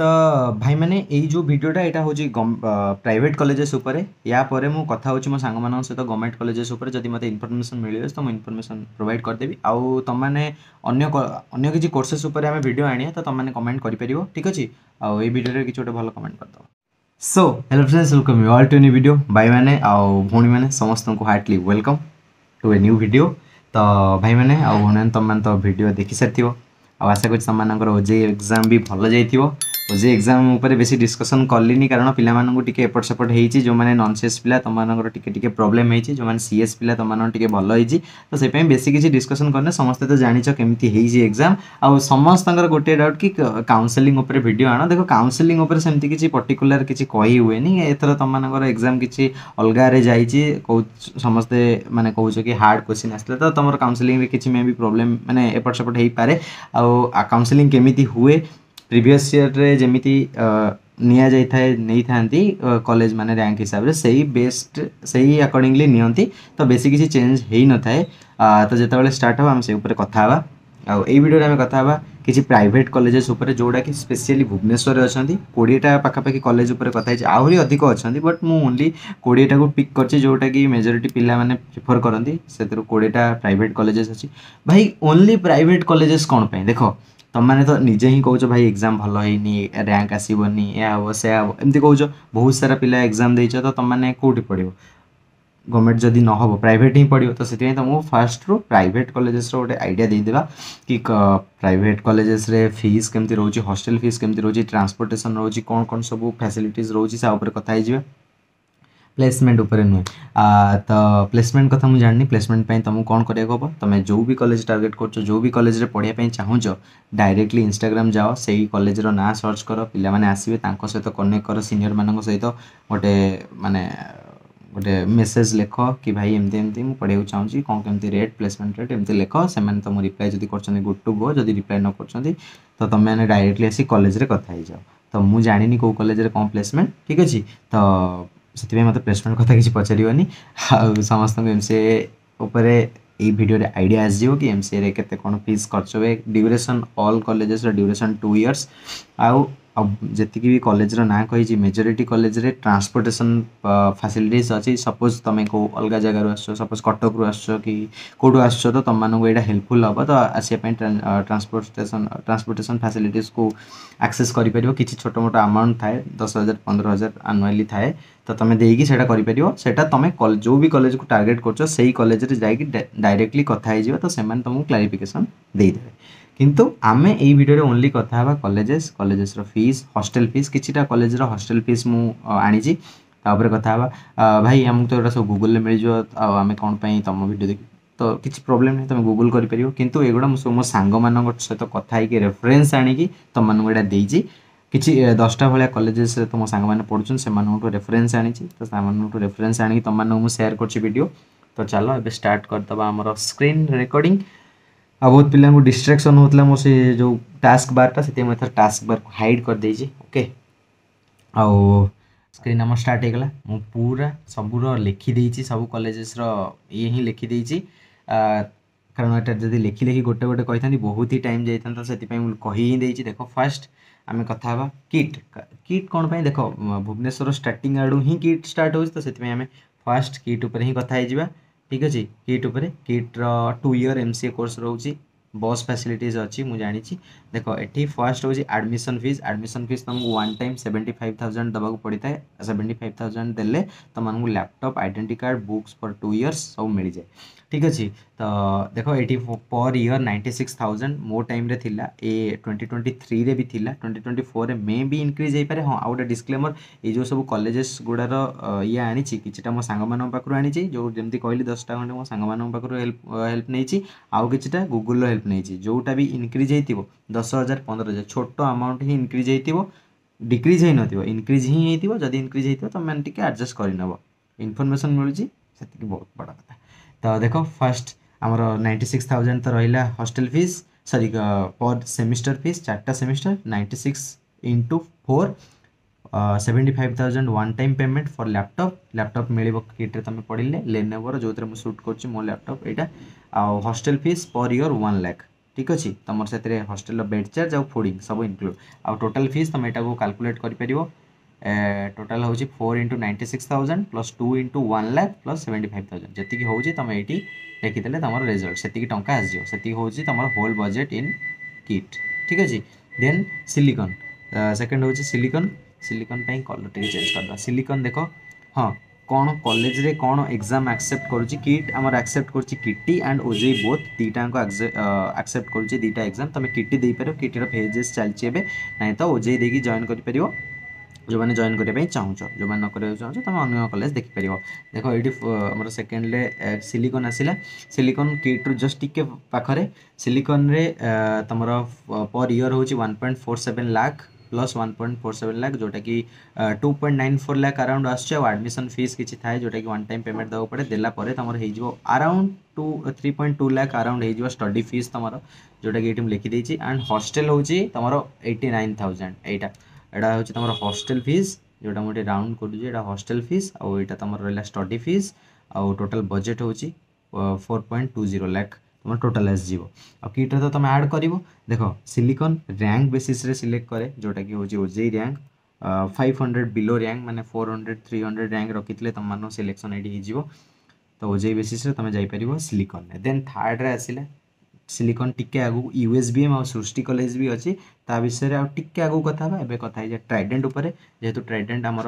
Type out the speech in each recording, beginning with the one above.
तो भाई मैंने यही जो वीडियोटा यहाँ हूँ प्राइवेट कॉलेजेस उपर या परे मु कथा होची मो सांग मान सहित गवर्नमेंट कॉलेजेस उपर जदि मते इन्फॉर्मेशन मिले तो मुझे इन्फॉर्मेशन प्रोवाइड करदेवी आउ तुमने अन्य किसी कोर्सेस उपर आम वीडियो आनिया तो तुमने कमेंट कर ठीक अच्छे आउ वीडियो किसी गोटे भल कमेंट करदे so hello friends welcome you all to new video भाई मैंने आउ भौणी मैंने समस्त को heartly welcome to a new video तो भाई मैंने आउ भौणी तुम मैंने तो वीडियो देखी सारी आशा कर तुम ओजे एग्जाम भी भल जाइए ओजे एग्जाम उपर बेसी डिस्कसन कलिनी कारण पिलामानंकु टिके एपट सेपट होईची जो माने नॉन सीएस पिला तुमମାନଙ୍କର टिके टिके प्रॉब्लम होईची जो माने सीएस पिला तुमମାନଙ୍କର टिके भल होईची तो से पई बेसी किछि डिस्कसन करने समस्त तो जानिछ केमती होईची एग्जाम आ समस्तଙ୍କର गोटे डाउट कि काउंसलिंग उपर वीडियो आनो देखो काउंसलिंग उपर सेमती किछि पर्टिकुलर किछि कहि हुएनी एथर तुमମାନଙ୍କର एग्जाम किछि अलगा रे जाईची को समस्त माने कहउछ कि हार्ड क्वेश्चन आस्ते तो तमर काउंसलिंग रे किछि मे भी प्रॉब्लम माने एपट सेपट हेई पारे आ काउंसलिंग केमिति हुए प्रीवियस ईयर रे जेमिति निया जाई थाए नहीं थांती कॉलेज माने रैंक हिसाब रे सही बेस्ट सही अकॉर्डिंगली नियंती तो बेसी किसी चेंज हेई न थाए तो जेतेबेले स्टार्ट हो हम से ऊपर कथा हवा आ ए वीडियो रे हम कथा हवा किसी प्राइवेट कॉलेजेस ऊपर जोड़ा कि स्पेशली भुवनेश्वर रे अछंती 20टा पाखापाखि कॉलेज ऊपर कथा है आहुरी अधिक अछंती बट मु ओनली 20टा को पिक करछि जोटा कि मेजॉरिटी पिला माने प्रेफर करंती सेतरो 20टा प्राइवेट कॉलेजेस अछि भाई ओनली प्राइवेट कॉलेजेस कोन पे देखो तुम मैंने तो निजे ही कौच भाई एग्जाम भल होनी रैंक आसबनी या हम से एमती कौच बहुत सारा पिला एग्जाम देच तो तुम मैंने कौटी पढ़ो गवर्नमेंट जदि न हो प्राइवेट ही पढ़ो तो से तुमको फास्ट रू प्राइवेट कॉलेजेस गोटे आइडिया देदेवा कि प्राइवेट कॉलेजेस रे फीस केमती रोची हॉस्टल फीस केमती रोची ट्रांसपोर्टेशन रोची कौन कौन सब फैसिलिटीज रोची सा ऊपर कथा है प्लेसमेंट उपरे नुहे तो प्लेसमेंट कथा मुझे जानी प्लेसमेंट पे तुमको कौन करिया हम तुम जो भी कॉलेज टार्गेट कर जो भी कॉलेज रे पढ़ाई चाहूच डायरेक्टली इंस्टाग्राम जाओ से कॉलेज रो ना सर्च कर पिला माने आसीबे तांको सहित कनेक्ट कर सीनियर मानक सहित गोटे माने गोटे मेसेज लिख कि भाई एमती एमती मुझे पढ़ाई चाहूँगी कौन केमती रेट प्लेसमेंट रेट एमती लिख से तुम रिप्लाई जब कर गुड टू गो जब रिप्लाई न कर तो तुम मैंने डायरेक्टली आसी कॉलेज रे कथा ही जाओ तो मुझे जानी कौ कॉलेज रे कौन प्लेसमेंट ठीक अच्छे तो से मत प्लेसमेंट कथा किसी पचारनी समस्त एमसीए उपरे ये वीडियो रे आइडिया आसो कि एमसीए रे केते कोन फीस खर्च हुए duration all colleges duration 2 years आउ जी भी कॉलेज रो ना कही मेजोरिटी कॉलेज रे ट्रांसपोर्टेशन फैसिलिटीज अच्छी सपोज तुम को अलग जगह आस सपोज कटक रू आस कि कौटू आस तो तुम मानक यहाँ हेल्पफुल हम तो आसापी ट्रांसपोर्टेशन फैसिलिटीज को एक्सेस कर किसी छोट मोट अमाउंट थाए 10,000 15,000 आनुआली थाए तो तुम देकी सेटा तुम जो भी कॉलेज को टार्गेट कर से कॉलेज रे जाइए डायरेक्टली कथा हो तो से तुमको क्लारिफिकेशन देदेवे किंतु आमे यही वीडियो ओनली कथा कॉलेजेस कॉलेजेस रो फीस हॉस्टल फीस किछिटा कॉलेज रो हॉस्टल फीस मु आनी तापर कथा भाई हमको तो सब गूगल मिल जो आम कौन तुम वीडियो देख तो किसी प्रॉब्लम नहीं तुम गूगल कर किंतु एगुड़ा मो सांग मान सहित कथा रेफरेन्स आनिकी तुम मानक यहाँ देती किसी 10टा भाया कॉलेजेस तुम सांग मैंने पढ़ुन से रेफरेन्स आनी तो रेफरेन्स आनी तुम सेयार कर तो चलो ए स्टार्ट करदे आम स्क्रीन रिकॉर्डिंग आ बहुत पिला डिस्ट्रैक्शन होता मो से जो टास्क बारटा से टास्क बार को हाइड कर देछि ओके आउ स्क्रीन आम स्टार्ट होगला मु पूरा सबूर लिखी देछि सब कॉलेजेस रो ये ही लिखी देछि कारण एटा जदि लिखी लिखी गोटे गोटे कही था बहुत ही टाइम जाता से कही ही देछि देखो फर्स्ट आम कथा किट किट कौन पे देखो भुवनेश्वर स्टार्टिंग आड़ू ही किट स्टार्ट हो तो से आम फर्स्ट किट उपर ही कथा हो ठीक अच्छे किट उपरे किट रो 2 ईयर एमसीए कोर्स रोची बस फैसिलिटीज अच्छी मुझे जानी देखो ये फर्स्ट हूँ एडमिशन फीस तुमको वन टाइम 75,000 दबा पड़ता है 75,000 देले तुमको laptop identity card books for 2 years सब मिल जाए ठीक अच्छे तो देखो ये पर ईयर 96,000 मो टाइम रे थिला ए 2023 रे भी थिला 2024 रे मे भी इंक्रीज हो पारे हाँ आ गए डिस्क्लेमर ये जो सब कॉलेजेस गुड़ार ये आनी किटा मो सांग मान पाखु आनी जो जमी कहली 10टा खंडे मो सांग मान पाखु हेल्प नहीं आउ किटा गूगल हेल्प नहीं जोटा भी इंक्रीज हो 10,000 15,000 छोट अमाउंट ही इंक्रीज हो डिक्रीज ही नथिबो इंक्रीज ही होइतिबो जदी इंक्रीज होइतिबो तो मैंने टिके एडजस्ट करनबो इन्फॉर्मेशन मिलुची सेति बहुत बड़ा कथा तो देखो फर्स्ट आमर 96,000 तो रहिला hostel fee sorry per semester fee 4टा semester 96 into 4 75,000 one time payment for laptop मिल किट रे तुम पढ़ले लेनोवोर जो मुझे शूट कर मो लैपटॉप यहाँ आ hostel fee per year 1 lakh ठीक अच्छे तुम से हॉस्टेल बेड चार्ज आउ फूडिंग सब इनक्लूड आउ टोटल फीस तुम यहाँ कैलकुलेट कर टोटाल हूँ 4 × 96,000 प्लस 2 × 1 लाख प्लस 75,000 जी हूँ तुम ये लिखिदे तुम रिजल्ट से टंका आसो से हूँ तुम होल बजेट इन किट ठीक अच्छे देन सिलिकन सेकेंड हूँ सिलिकन सिलिकन कलर टे चेंज करदा सिलिकन देख हाँ कौन कॉलेज रे कौन एग्जाम एक्सेप्ट करुच्ची किट आमर एक्सेप्ट करुच्ची किटी एंड ओजेई बोथ दीटा एक्सेप्ट करुच्ची दीटा एग्जाम तुम किटी दे पार किटीर फेजेस चलती है ना तो ओजेई देकी जॉइन कर जो मैंने जॉइन करने चाहूँ जो मैंने न चाहूँ तुम अन्य कॉलेज देखिपर देख ये सेकेंड सिलिकन आसला सिलिकन किट्रु जस्ट टिके पाखरे सिलिकन रे तुम पर ईयर हूँ 1.47 लाख प्लस 1.47 लाख जोटा कि 2.94 लाख अराउंड आडमिशन फीस किसी थाए जोटा कि वन टाइम पेमेंट देवा पड़े देला तुम हो अराउंड 3.2 लाख अराउंड हो स्टडी फीस तुम जोटा कि ये लिखिदे एंड हॉस्टेल हूँ तुम 89,000 यहाँ हूँ तुम हॉस्टेल फीस जोटा मुझे राउंड कर हॉस्टेल फीस आउ यहाँ तुम रहा स्टडी फीस आउ टोटल बजेट हूँ 4.20 लाख तुम टोटाल आसो आ किट्रे तो तुम ऐड कर देख सिलिकन रैंक बेसिस रे सिलेक्ट करे जोटा कि हूँ ओजेई रैंक 500 बिलो रैंक माने 400 300 रैंक रखी तुम मान सिलेक्शन ये हो तो ओजेई बेसिस रे तुम जापर सिलिकन देन थर्ड रे आसिला सिलिकन टिके आगु यूएसबीएम और सृष्टि कॉलेज भी अच्छी ता विषय आउ टिके आगु कथा एबे कथा ट्राइडेंट उपरे जेहेतु ट्राइडेंट आमर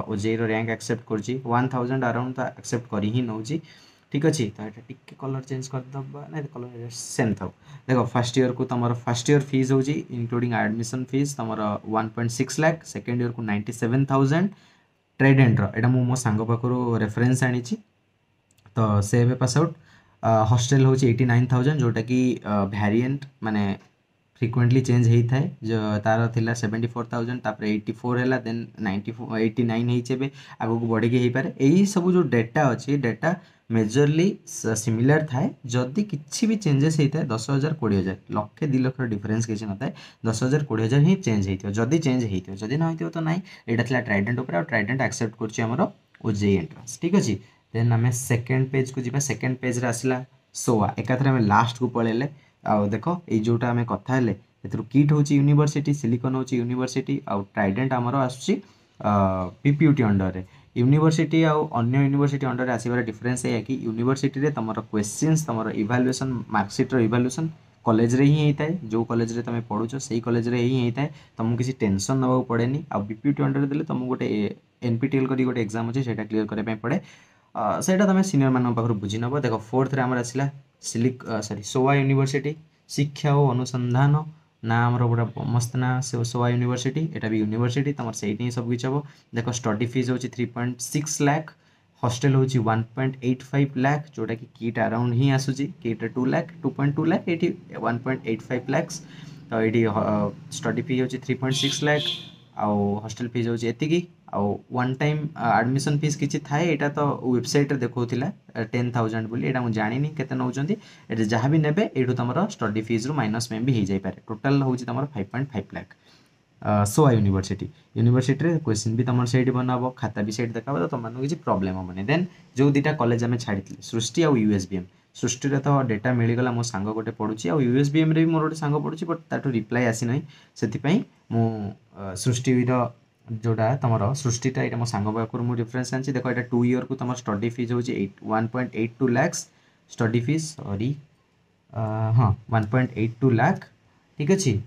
ओजेई रैंक एक्सेप्ट कर 1000 अराउंड तो एक्सेप्ट कर ही नौ ठीक अच्छे तो ये टिके कलर चेंज करदे ना कलर सेम था देख फर्स्ट ईयर को तुम फर्स्ट ईयर फीस हूँ इंक्लूडिंग एडमिशन फीस तुम 1.6 लाख सेकेंड ईयर को 97,000 ट्राइडेंट यहाँ मो सांग पाखु रेफरेन्स आनी तो से पास आउट हॉस्टेल हूँ 89,000 जोटा कि भैरिएंट माने फ्रिक्वेंटली चेंज होता है जो तार थिला 74,000 तापर 84 है देन 94 89 होबे आगो को बढ़ी हो पारे यही सब जो डेटा अच्छी डेटा मेजरली सिमिलर थाए जदि किसी भी चेंजेस होता है 10,000 20,000 लक्षे 2 लाख डिफरेन्स किसी न था 10,000 20,000 ही चेंज होती जदि चेंज होती जदि न हो तो ना यहाँ था ट्राइडेंट उपर ट्राइडेंट एक्सेप्ट कर ओजेई एंट्रांस ठीक अच्छे देन आम सेकेंड पेज को जी सेकेंड पेज रे आसला सोआ एकाथरे आम लास्ट को पलैले आउ देख ये जोटा आम कथा किट हूँ यूनिवर्सिटी सिलिकन हूँ यूनिवर्सिटी आउ ट्राइडेंट आमर आसूँ पीपीयूटी अंडर रे यूनिवर्सिटी आउ अन्य यूनिवर्सिटी अंडर आसबार डिफरेन्स है कि यूनिवर्सिटी रे तुम क्वेश्चंस तुम इवाल्युएसन मार्कसीट इवाल्युएसन कॉलेज रे ही होता है जो कॉलेज रे तुम पढ़ुच से कॉलेज रे ही होता है तुमको किसी टेंशन नवा पड़े आउ बीपीयूटी अंडर देले तुमको गोटे एनपीटीएल करी गोटे एग्जाम अच्छे से क्लीयर करने पड़े सेटा तुम सीनियर मान पाखु बुझी नब देख फोर्थ रे आमर आसला सॉरी सोआ यूनिवर्सिटी शिक्षा और अनुसंधान ना आमर पूरा मस्त ना सोआ यूनिवर्सिटी एटा भी यूनिवर्सिटी तुम से सब किसी हम देख स्टडी फीस हूँ 3.6 लाख हॉस्टेल हूँ 1.85 लाख जोटा कि किट अराउंड ही आसूँ किट 2 लाख 2.2 लाख ये 1.85 लाख तो ये स्टडी फी हूँ 3.6 लाख आउ हॉस्टेल फीस हूँ एतिकी आउ वन टाइम एडमिशन फीस किसी थाए यहाँ तो वेबसाइट देखा 10,000 बोली यहाँ मुझे जानी केते नौकरी ये जहाँ भी ने ये तुम स्टडी फीस रु माइनस में भी हो जाए टोटाल हूँ तुम 5.5 लाख सोआ यूनिवर्सिटी यूनिवर्सिटी क्वेश्चन भी तुम से बनाब खाता भी सैट देखा तो तुम किसी प्रोब्लेम हेनी देन जो दुटा कॉलेज आम छाड़ी सृष्टि आउ यूएसबीएम सृष्टि तो डेटा मिलगला मो सांग गोटे पढ़ुची आ यूएसबीएम रे भी मोर गोटे सांग पढ़ुची बट ताठू रिप्लाई आसी ना से मु सृष्टि जोटा तुम सृष्टिटा ये मो सांग पाखु मुझे डिफरेन्स आनी देख यहाँ 2 ईयर को तुम स्टडी फीस हूँ 1.82 लाख स्टडी फीस सॉरी हाँ 1.82 लाख ठीक अच्छे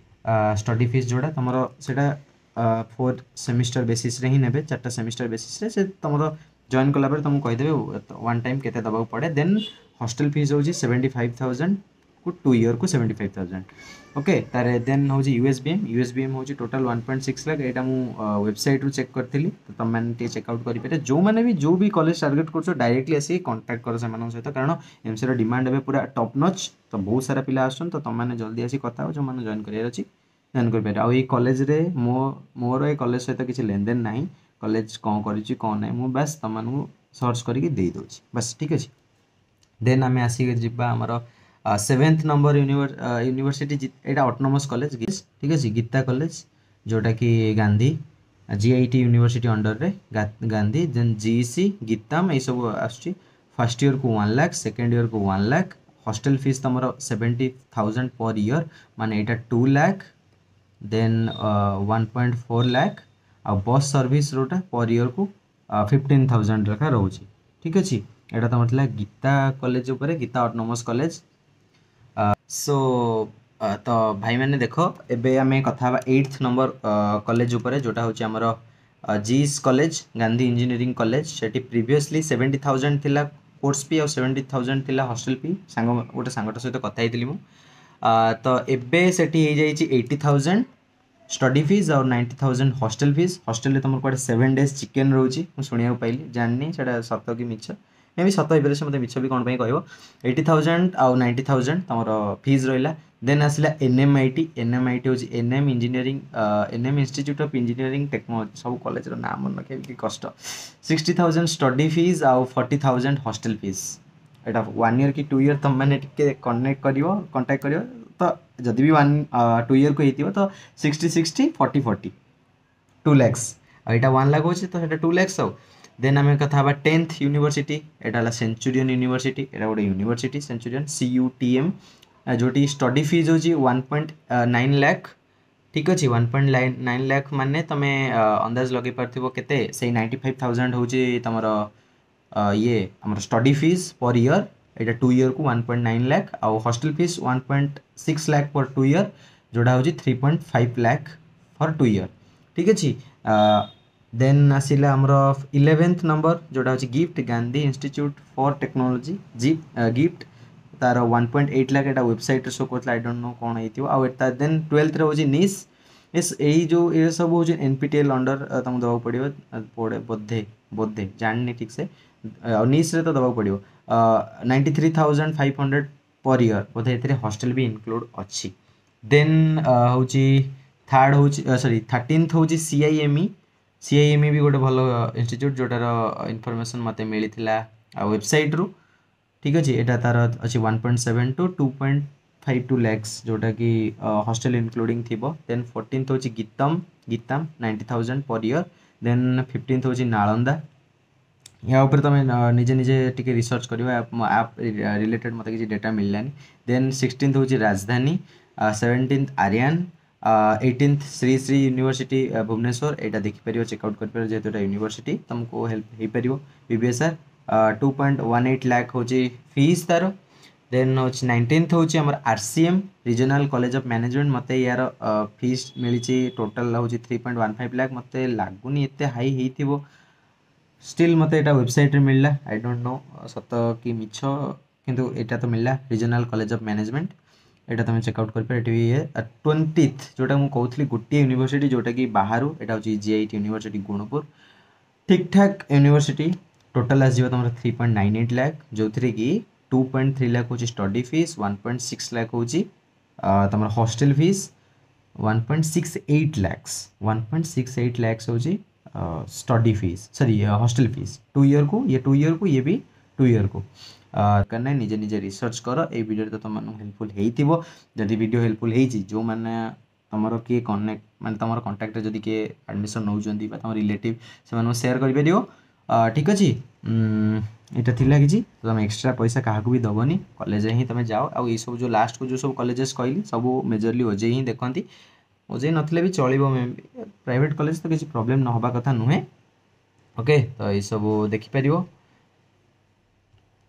स्टडी फीस जोड़ा तुम से 4 सेमिस्टर बेसिस रे ही ने 4टा सेमिस्टर बेसिस रे से तुम जॉइन कलापर तुमको कहीदेवे वन टाइम केते दबाक पड़े देन हॉस्टेल फीस हूँ 75,000 को 2 ईयर को 75,000 ओके तारे देन हूँ यूएसबीएम हूँ टोटाल 1.6 लाख यहाँ मुझे वेबसाइट रू चेक करी तो तुम मैंने चेकआउट करेंगे जो भी कॉलेज टार्गेट कर डायरेक्टली आसिक कंटाक्ट कर सहित कारण एमसी डिमांड है पूरा टॉप नच तो बहुत सारा पिला आसन तो तुम मैंने जल्दी आसी कथा जो मैंने जॉइन करार अच्छी जॉइन कर आई कॉलेज रे मोर ये कॉलेज सहित किसी लेन देन ना कॉलेज कौन कौन ना मुझे बस तुम सर्च करके दे दूँ बस ठीक अच्छे देन आम आसिक जा आमर 7th नंबर यूनिवर्सिटी यहाँ ऑटोनोमस कॉलेज ठीक है गीता कॉलेज जोटा कि गांधी जीआईटी यूनिवर्सिटी अंडर रे गांधी देन जीईसी गीताम ये सब आसुची फर्स्ट ईयर को 1 लाख सेकेंड ईयर को 1 लाख हॉस्टल फीस तुम 70,000 पर ईयर माने यहाँ 2 लाख देन 1.4 लाख आ बस सर्विस रोटा पर ईयर को 15,000 रखा रोचे ठीक अच्छे यहाँ तुम गीता कॉलेज उपरे गीता ऑटोनोमस कॉलेज सो तो भाई मैंने देख एबे आम कथा 8th नंबर कॉलेज उपरे जोटा हूँ आमर जीस कॉलेज गांधी इंजीनियरिंग कॉलेज से प्रीवियसली 70,000 थिला कोर्स फी और 70,000 थिला हॉस्टल फी सांग गोटे सांगटा सहित कथा होती तो एबे सेठी हो जाइए 80,000 स्टडी फीस और 90,000 हॉस्टल फीस हॉस्टल तुम कौटे 7 days चिकेन रोचे शुणा पाइली जानी से सत कि मिछ मे भी सत हो से मतलब मिछ भी कौन कह 80,000 आउ 90,000 तुम फीस रहा देन आसला एनएमआईटी एनएमआईटी हूँ NM engineering NM institute of engineering technology सब कॉलेज नाम मन रखा कि कष्ट 60,000 स्टडी फीस आउ 40,000 हॉस्टल फीस यहाँ 1 year कि 2 year तुम मैंने कंटाक्ट कर तो जदि भी 2 year को होती तो 60 40 40 2 lakhs यहाँ 1 lakh हो तो 2 lakhs आउ देन आम कथा 10th यूनिवर्सिटी यहाँ सेंचुरियन यूनिवर्सिटी यहाँ गोटे यूनिवर्सिटी सेंचुरियन CUTM जोटी स्टडी फीस हूँ 1.9 लाख ठीक अच्छे 1.9 लाख माने तुम अंदाज लगे पार्थिव केते से 95,000 हूँ तुम ये आम स्टडी फीस पर ईयर यहाँ 2 year को 1.9 लाख आउ हॉस्टल फीस 1.6 लाख पर 2 year जोड़ा हूँ 3.5 लाख फॉर 2 year ठीक अच्छे देन आसला आमर 11th नंबर जोड़ा हूँ gift Gandhi institute for technology gift तार 1.8 लाख यहाँ वेबसाइट शो करता आई डोंट नो कौन होता देन 12th रे हूँ निस यही जो ये सब हूँ NPTEL अंडर तुमको दवा पड़ो पड़े बोधे बोधे जाननी ठीक से निस रे तो दवा पड़ो 93,500 पर ईयर बोधे ये हॉस्टल भी इनक्लूड अच्छी देन हूँ थर्ड हूँ सॉरी 13th हूँ CIME भी गोटे भल इंस्टीट्यूट जोटार इनफॉरमेशन मत मिलता वेबसाइट रू ठीक अच्छे यहाँ तार अच्छी 1.7 to 2.52 lakhs जोटा कि हॉस्टल इनक्लूडिंग थी देन 14th हूँ GITAM 90,000 per year then 15th हूँ नालंदा या तुम निजे निजे टी रिसर्च कर आप रिलेटेड मत किसी डेटा मिललानी देन 16th हूँ राजधानी 17th Aryan 18th Shri Shri university Bhubaneswar यहाँ देखिपर चेकआउट कर जेहेतु यूनिवर्सिटी तुमको हेल्प हो पार BBSR 2.18 लाख हूँ फीस तार देन हूँ 19th हूँ आम RCM regional college of management मत यार फीस मिली टोटाल हूँ 3.15 लाख मत लगुनि एत हाई हो स्टिल मत यहाँ वेबसाइट मिलला आई डोंट नो सत कि मिछ किंतु यहाँ तो मिलला रीजनल कॉलेज ऑफ मैनेजमेंट यहाँ तुम चेकआउट कर 20th जोटा मुझे कहती गोटे यूनिवर्सिटी जोटा कि बाहर यहाँ हूँ GIT यूनिवर्सिटी गुणपुर ठीक ठाक यूनिवर्सिटी टोटाल आसो तुम 3.98 लाख जो थी कि 2.3 लाख हूँ स्टडी फीस 1.6 लाख हूँ तुम हॉस्टल फीस 1.68 लाख हूँ study fees sorry hostel fees 2 year को ये भी 2 year को करना निजे निजे रिसर्च कर ए वीडियो तो तुम हेल्पफुल हो जदि वीडियो हेल्पफुल हो जो मैंने तुम किए कनेक्ट माने तुम कंटाक्ट जदि किए एडमिशन नौकरी तुम रिलेटिव से सेयार कर ठीक अच्छे यहाँ थिला कि तुम एक्सट्रा पैसा क्या भी दबनी कॉलेज ही तुम जाओ आउ ये सब जो लास्ट को जो सब कॉलेजेस कहली सब मेजरली ओजे ही देखती ओजे नथिले भी चलो मे प्राइवेट कॉलेज तो किसी प्रॉब्लम न होबा कथा नुहे ओके तो ये सब देखिपर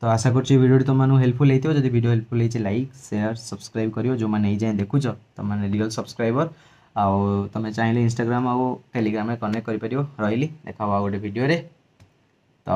तो आशा कर वीडियो तुम हेल्पफुल होती जब वीडियो हेल्पफुल होती लाइक शेयर सब्सक्राइब करियो जो मैंने जाए देखुच तुम मैंने रियल सब्सक्राइबर आउ तुम चाहिए इंस्टाग्राम आउ टेलीग्राम में कनेक्ट कर रही देखा गोटे वीडियो तो